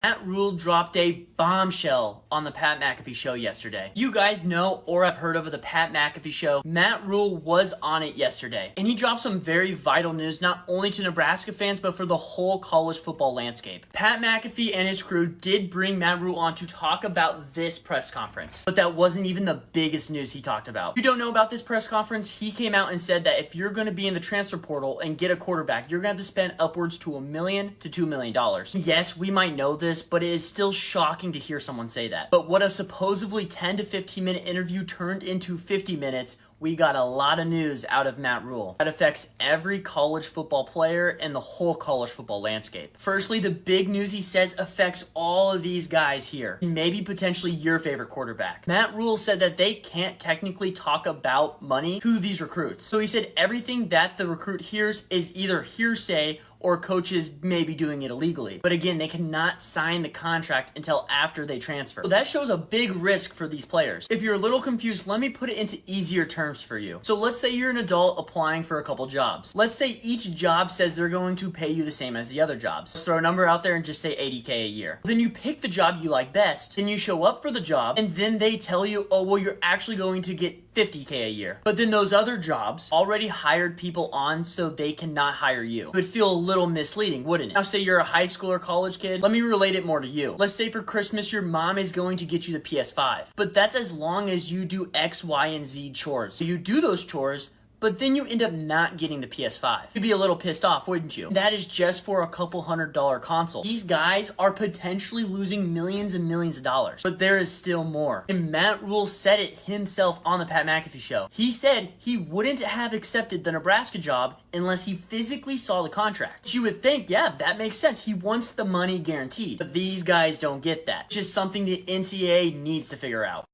Matt Rhule dropped a bombshell on the Pat McAfee show yesterday. You guys know or have heard of the Pat McAfee show. Matt Rhule was on it yesterday, and he dropped some very vital news not only to Nebraska fans but for the whole college football landscape. Pat McAfee and his crew did bring Matt Rhule on to talk about this press conference, but that wasn't even the biggest news he talked about. If you don't know about this press conference, he came out and said that if you're going to be in the transfer portal and get a quarterback, you're going to have to spend upwards to $1 million to $2 million. Yes, we might know this, but it is still shocking to hear someone say that. But what a supposedly 10 to 15 minute interview turned into 50 minutes, we got a lot of news out of Matt Rhule that affects every college football player and the whole college football landscape. Firstly, the big news he says affects all of these guys here, maybe potentially your favorite quarterback. Matt Rhule said that they can't technically talk about money to these recruits. So he said everything that the recruit hears is either hearsay or coaches may be doing it illegally. But again, they cannot sign the contract until after they transfer. So that shows a big risk for these players. If you're a little confused, let me put it into easier terms for you. So let's say you're an adult applying for a couple jobs. Let's say each job says they're going to pay you the same as the other jobs. Let's throw a number out there and just say $80K a year. Then you pick the job you like best, then you show up for the job, and then they tell you, oh, well, you're actually going to get $50K a year. But then those other jobs already hired people on so they cannot hire you. It would feel a little misleading, wouldn't it? Now say you're a high school or college kid. Let me relate it more to you. Let's say for Christmas your mom is going to get you the PS5. But that's as long as you do X, Y, and Z chores. So you do those chores, but then you end up not getting the PS5. You'd be a little pissed off, wouldn't you? That is just for a couple $100 console. These guys are potentially losing millions and millions of dollars. But there is still more. And Matt Rhule said it himself on the Pat McAfee show. He said he wouldn't have accepted the Nebraska job unless he physically saw the contract. You would think, yeah, that makes sense. He wants the money guaranteed. But these guys don't get that. It's just something the NCAA needs to figure out.